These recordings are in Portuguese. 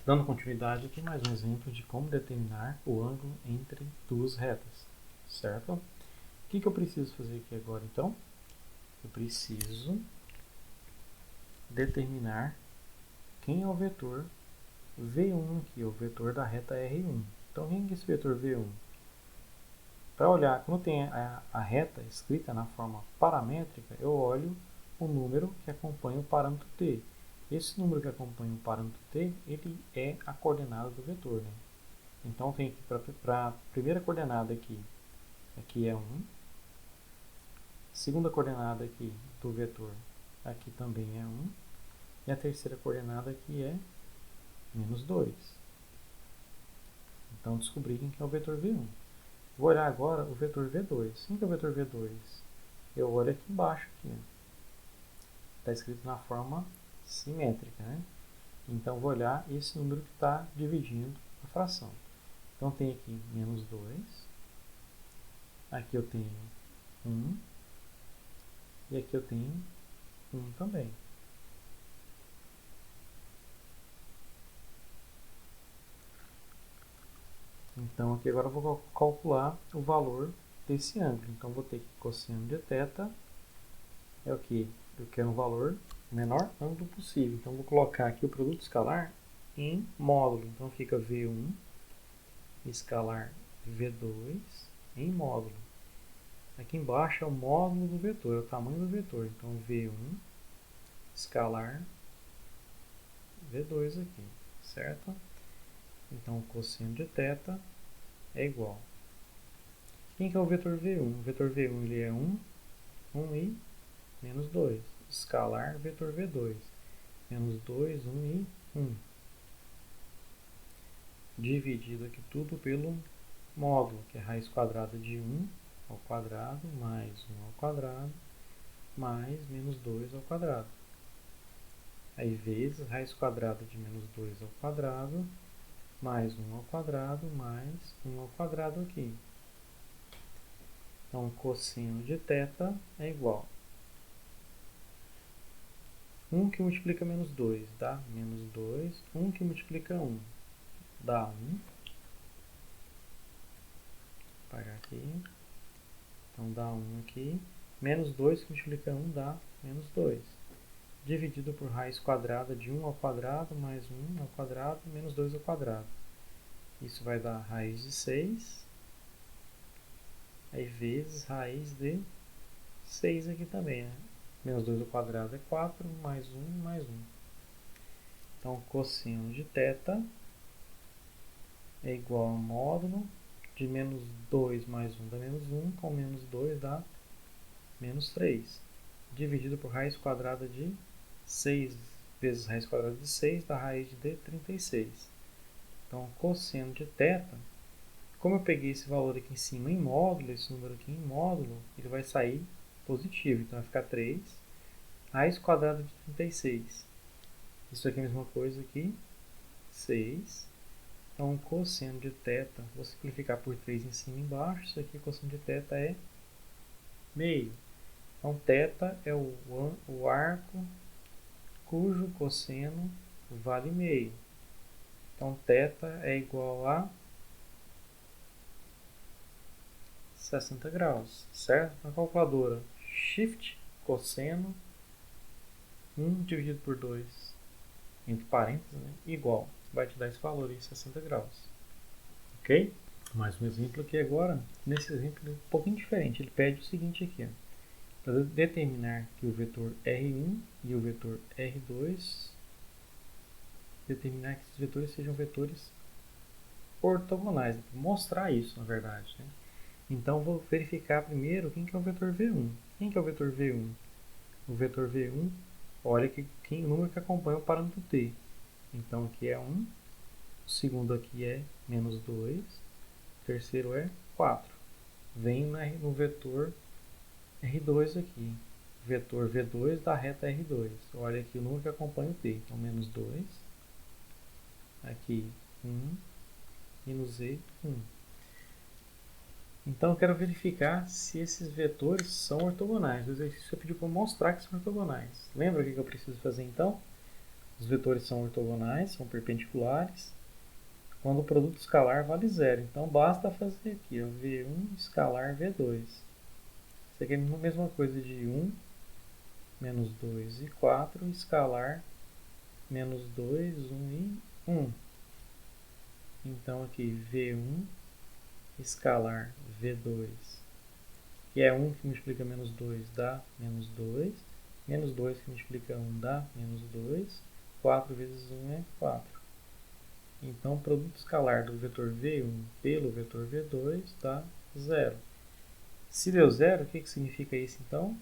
Dando continuidade aqui, mais um exemplo de como determinar o ângulo entre duas retas, certo? O que eu preciso fazer aqui agora, então? Eu preciso determinar quem é o vetor V1 aqui, o vetor da reta R1. Então, quem é esse vetor V1? Para olhar, quando tem a reta escrita na forma paramétrica, eu olho o número que acompanha o parâmetro t. Esse número que acompanha o parâmetro t, ele é a coordenada do vetor, né? Então, tem aqui para a primeira coordenada aqui é 1. Segunda coordenada aqui do vetor, aqui também é 1. E a terceira coordenada aqui é -2. Então, descobri quem que é o vetor V1. Vou olhar agora o vetor V2. Quem que é o vetor V2? Eu olho aqui embaixo. Está escrito na forma simétrica, né? Então, vou olhar esse número que está dividindo a fração. Então, tem aqui -2. Aqui eu tenho 1. E aqui eu tenho 1 também. Então, aqui agora eu vou calcular o valor desse ângulo. Então, vou ter que cosseno de θ é o que? Eu quero um valor menor ângulo possível. Então, vou colocar aqui o produto escalar em módulo. Então, fica V1 escalar V2 em módulo. Aqui embaixo é o módulo do vetor, é o tamanho do vetor. Então, V1 escalar V2 aqui, certo? Então, o cosseno de θ é igual. Quem que é o vetor V1? O vetor V1 ele é 1, 1 e -2. Escalar vetor V2. -2, 1 e 1. Dividido aqui tudo pelo módulo, que é raiz quadrada de 1 ao quadrado, mais 1 ao quadrado, mais -2 ao quadrado. Aí vezes raiz quadrada de -2 ao quadrado, mais 1 ao quadrado, mais 1 ao quadrado aqui. Então, cosseno de θ é igual. 1 que multiplica -2 dá -2. 1 que multiplica 1 dá 1. Vou apagar aqui. Então, dá 1 aqui. -2 que multiplica 1 dá -2. Dividido por raiz quadrada de 1 ao quadrado, mais 1 ao quadrado, -2 ao quadrado. Isso vai dar raiz de 6. Aí, vezes raiz de 6 aqui também, né? -2 ao quadrado é 4, mais 1, mais 1. Então, cosseno de θ é igual ao módulo de -2 mais 1 dá -1, com -2 dá -3. Dividido por raiz quadrada de 6 vezes raiz quadrada de 6 dá raiz de 36. Então, cosseno de θ, como eu peguei esse valor aqui em cima em módulo, esse número aqui em módulo, ele vai sair positivo. Então, vai ficar 3 raiz quadrada de 36. Isso aqui é a mesma coisa aqui, 6. Então, cosseno de θ, vou simplificar por 3 em cima e embaixo. Isso aqui, cosseno de θ é meio. Então, θ é o arco cujo cosseno vale meio. Então, θ é igual a 60 graus, certo? Na calculadora, Shift cosseno 1 dividido por 2, entre parênteses, né, igual. Vai te dar esse valor aí, 60 graus. Ok? Mais um exemplo aqui agora. Nesse exemplo é um pouquinho diferente. Ele pede o seguinte aqui, para determinar que o vetor R1 e o vetor R2, determinar que esses vetores sejam vetores ortogonais. Para mostrar isso, na verdade, né? Então, vou verificar primeiro quem que é o vetor V1. Quem que é o vetor V1? O vetor V1, olha que o número que acompanha o parâmetro t. Então, aqui é 1. O segundo aqui é -2. O terceiro é 4. Vem no vetor R2 aqui. Vetor V2 da reta R2. Olha aqui o número que acompanha o t. Então, -2. Aqui, 1. E no z, 1. Então, eu quero verificar se esses vetores são ortogonais. O exercício eu pedi para mostrar que são ortogonais. Lembra o que eu preciso fazer, então? os vetores são ortogonais, são perpendiculares, quando o produto escalar vale zero. Então, basta fazer aqui, ó, V1 escalar V2. Isso aqui é a mesma coisa de 1, menos 2 e 4, escalar menos 2, 1 e 1. Então, aqui, V1 escalar V2, que é 1 que multiplica menos 2 dá menos 2, menos 2 que multiplica 1 dá menos 2, 4 vezes 1 é 4. Então, o produto escalar do vetor V1 pelo vetor V2 dá 0. Se deu 0, o que significa isso então?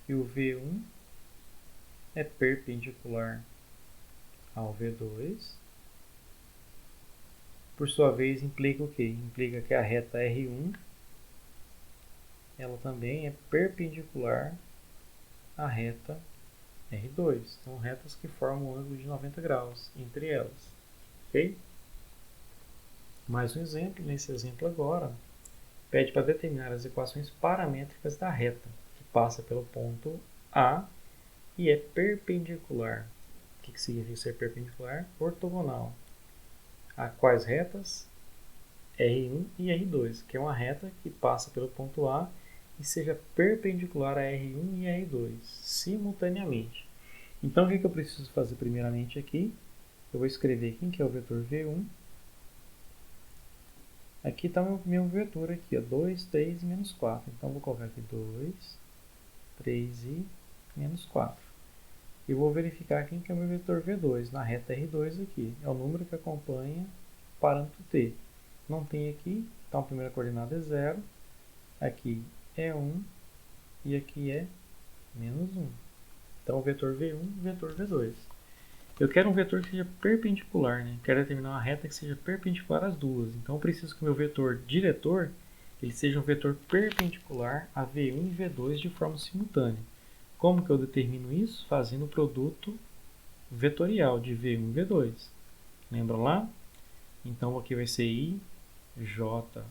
Que o V1 é perpendicular ao V2. Por sua vez, implica o quê? Implica que a reta R1 ela também é perpendicular à reta R2. São retas que formam um ângulo de 90 graus entre elas. Ok? Mais um exemplo. Nesse exemplo agora, pede para determinar as equações paramétricas da reta, que passa pelo ponto A e é perpendicular. O que significa ser perpendicular? Ortogonal. A quais retas? R1 e R2, que é uma reta que passa pelo ponto A e seja perpendicular a R1 e R2 simultaneamente. Então, o que eu preciso fazer primeiramente aqui? Eu vou escrever quem que é o vetor V1. Aqui está o meu vetor aqui, ó, 2, 3 e menos 4. Então, vou colocar aqui 2, 3 e menos 4. E vou verificar quem que é o meu vetor V2 na reta R2 aqui. É o número que acompanha o parâmetro T. Não tem aqui, então a primeira coordenada é 0. Aqui é 1 e aqui é menos 1. Então, o vetor V1 e o vetor V2. Eu quero um vetor que seja perpendicular, né? Quero determinar uma reta que seja perpendicular às duas. Então, eu preciso que o meu vetor diretor ele seja um vetor perpendicular a V1 e V2 de forma simultânea. Como que eu determino isso? Fazendo o produto vetorial de V1 e V2. Lembram lá? Então, aqui vai ser I, J,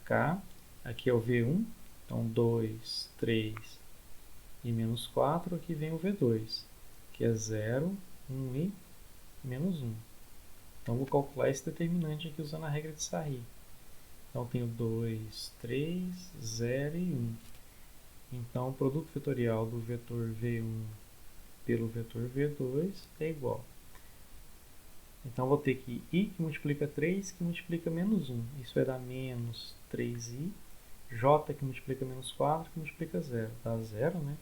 K. Aqui é o V1. Então, 2, 3 e menos 4. Aqui vem o V2, que é 0, 1 e menos 1. Então, vou calcular esse determinante aqui usando a regra de Sarri. Então, tenho 2, 3, 0 e 1. Então, o produto vetorial do vetor V1 pelo vetor V2 é igual. Então, vou ter que I que multiplica 3 que multiplica menos 1. Isso vai dar menos 3I. J que multiplica menos 4 que multiplica 0. Dá 0, né?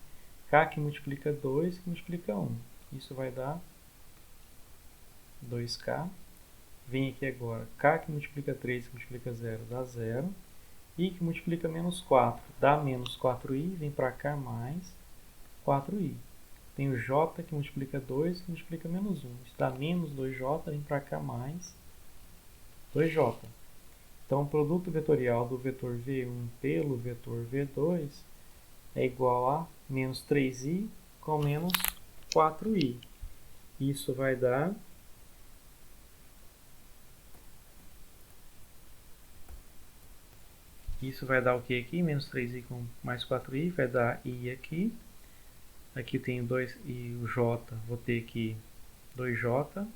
K que multiplica 2 que multiplica 1. Isso vai dar 2K. Vem aqui agora, K que multiplica 3 que multiplica 0 dá 0. I que multiplica menos 4 dá menos 4I. Vem para cá mais 4I. Tem o J que multiplica 2 que multiplica menos 1. Isso dá menos 2J. Vem para cá mais 2J. Então, o produto vetorial do vetor V1 pelo vetor V2 é igual a menos 3i com menos 4i. Isso vai dar o que aqui? Menos 3i com mais 4i vai dar i aqui. Aqui tem 2 e o j, vou ter aqui 2j.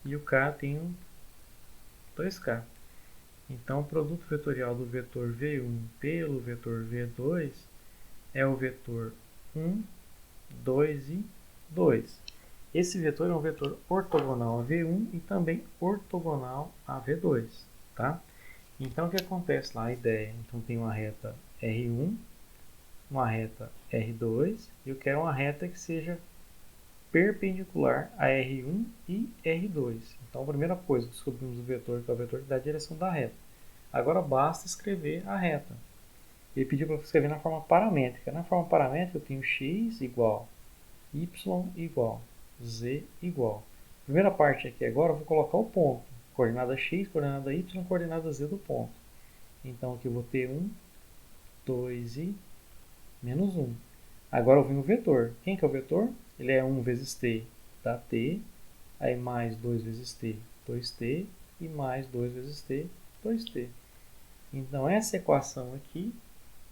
E o k tem 2k. Então, o produto vetorial do vetor V1 pelo vetor V2 é o vetor 1, 2 e 2. Esse vetor é um vetor ortogonal a V1 e também ortogonal a V2. Tá? Então, o que acontece lá? A ideia. Então, tem uma reta R1, uma reta R2, e eu quero uma reta que seja perpendicular a R1 e R2. Então, a primeira coisa, descobrimos o vetor, que é o vetor que dá a direção da reta. Agora, basta escrever a reta. Ele pediu para escrever na forma paramétrica. Na forma paramétrica, eu tenho x igual, y igual, z igual. Primeira parte aqui agora, eu vou colocar o ponto. Coordenada x, coordenada y, coordenada z do ponto. Então, aqui eu vou ter 1, 2 e menos 1. Agora eu venho o vetor. Quem que é o vetor? Ele é 1 vezes t, dá t. Aí mais 2 vezes t, 2t. E mais 2 vezes t, 2t. Então, essa equação aqui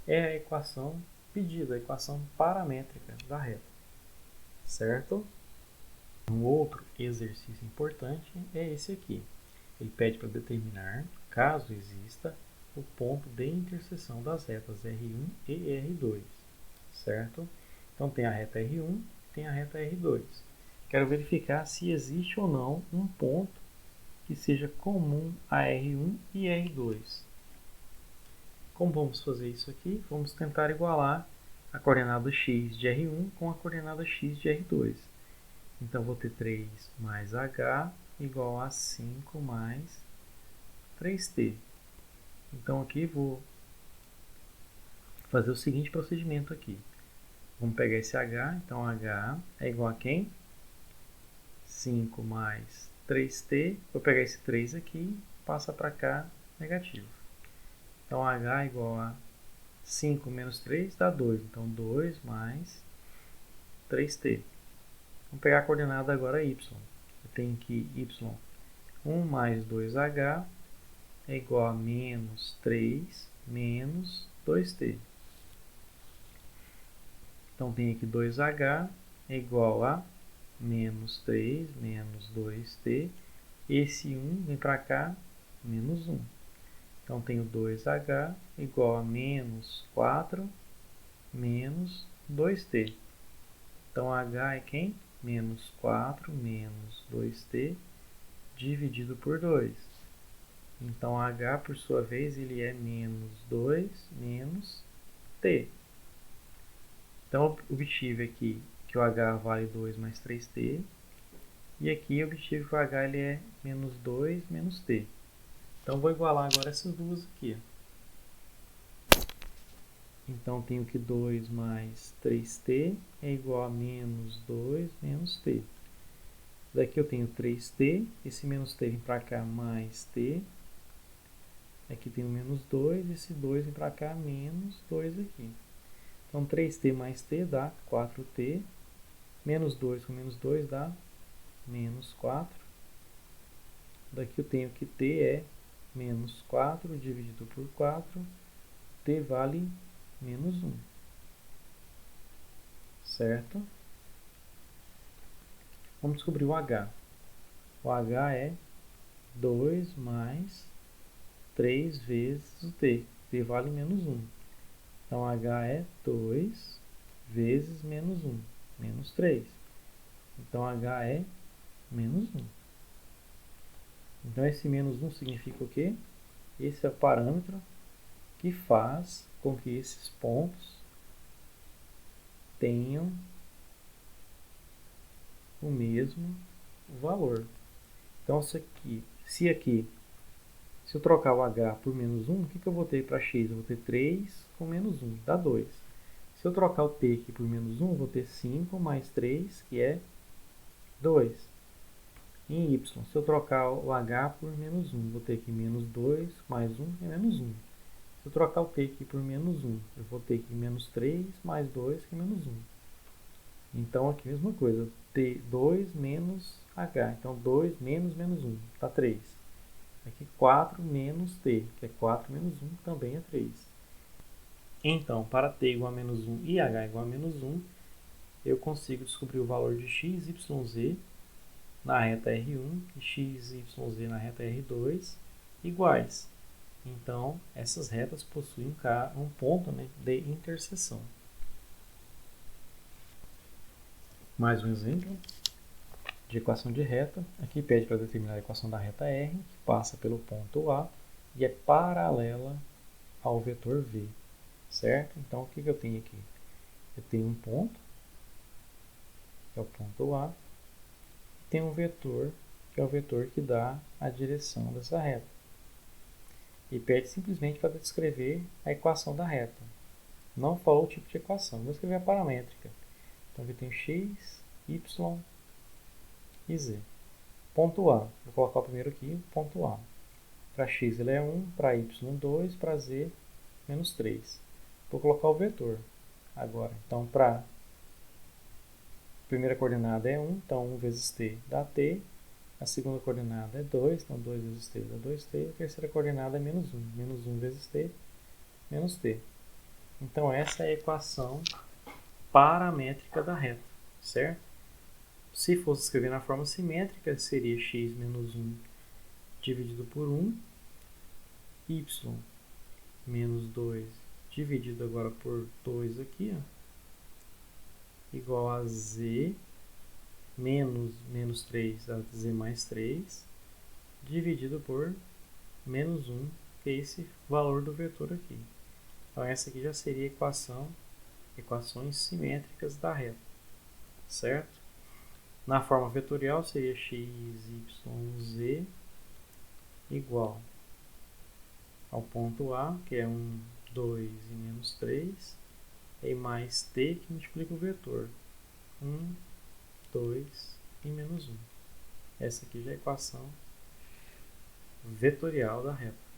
é a equação pedida, a equação paramétrica da reta. Certo? Um outro exercício importante é esse aqui. Ele pede para determinar, caso exista, o ponto de interseção das retas R1 e R2, certo? Então tem a reta R1 e tem a reta R2. Quero verificar se existe ou não um ponto que seja comum a R1 e R2. Como vamos fazer isso aqui? Vamos tentar igualar a coordenada x de R1 com a coordenada x de R2. Então, vou ter 3 mais h igual a 5 mais 3t. Então, aqui vou fazer o seguinte procedimento aqui. Vamos pegar esse h, então h é igual a quem? 5 mais 3t. Vou pegar esse 3 aqui, passa para cá, negativo. Então, h é igual a 5 menos 3 dá 2. Então, 2 mais 3t. Vamos pegar a coordenada agora y. Eu tenho que y, 1 mais 2h é igual a menos 3 menos 2t. Então, tem aqui 2h é igual a menos 3 menos 2t. Esse 1 vem para cá, menos 1. Então, tenho 2h igual a menos 4 menos 2t. Então, h é quem? Menos 4 menos 2t dividido por 2. Então, h, por sua vez, ele é menos 2 menos t. Então, obtive aqui que o h vale 2 mais 3t. E aqui obtive que o h ele é menos 2 menos t. Então, vou igualar agora essas duas aqui. Então, tenho que 2 mais 3t é igual a menos 2 menos t. Daqui eu tenho 3t, esse menos t vem para cá, mais t. Aqui tenho menos 2, esse 2 vem para cá, menos 2 aqui. Então, 3t mais t dá 4t. Menos 2 com menos 2 dá menos 4. Daqui eu tenho que t é menos 4 dividido por 4. T vale menos 1. Certo? Vamos descobrir o h. O h é 2 mais 3 vezes o t. T vale menos 1. Então, h é 2 vezes menos 1, menos 3. Então, h é menos 1. Então, esse menos 1 significa o quê? Esse é o parâmetro que faz com que esses pontos tenham o mesmo valor. Então, se eu trocar o h por menos 1, o que eu vou ter para x? Eu vou ter 3 com menos 1, dá 2. Se eu trocar o t aqui por menos 1, eu vou ter 5 mais 3, que é 2. Em y, se eu trocar o h por menos 1, vou ter aqui menos 2 mais 1 é menos 1. Se eu trocar o t aqui por menos 1, eu vou ter aqui menos 3 mais 2, que é menos 1. Então, aqui a mesma coisa, t2 menos h. Então, 2 menos menos 1, dá 3. Aqui 4 menos t, que é 4 menos 1, também é 3. Então, para t igual a menos 1 e h igual a menos 1, eu consigo descobrir o valor de x, y, z na reta R1 e x, y, z na reta R2 iguais. Então, essas retas possuem um ponto, né, de interseção. Mais um exemplo de equação de reta. Aqui pede para determinar a equação da reta R, que passa pelo ponto A e é paralela ao vetor V. Certo? Então, o que eu tenho aqui? Eu tenho um ponto, que é o ponto A, e tenho um vetor, que é o vetor que dá a direção dessa reta. E pede simplesmente para descrever a equação da reta. Não falou o tipo de equação, vou escrever a paramétrica. Então, aqui eu tenho x, y e z. Ponto A, vou colocar o primeiro aqui, ponto A. Para x ele é 1, para y 2, para z menos 3. Vou colocar o vetor agora. Então, para a primeira coordenada é 1, então 1 vezes t dá t. A segunda coordenada é 2, então 2 vezes t dá 2t. A terceira coordenada é menos 1. Menos 1 vezes t, menos t. Então, essa é a equação paramétrica da reta, certo? Se fosse escrever na forma simétrica, seria x menos 1 dividido por 1, y menos 2 dividido agora por 2 aqui, ó, igual a z menos 3 a z mais 3, dividido por menos 1, que é esse valor do vetor aqui. Então, essa aqui já seria equações simétricas da reta, certo? Na forma vetorial, seria x, y, z igual ao ponto A, que é 1, 2 e menos 3, e mais t, que multiplica o vetor 1, 2 e menos 1. Essa aqui já é a equação vetorial da reta.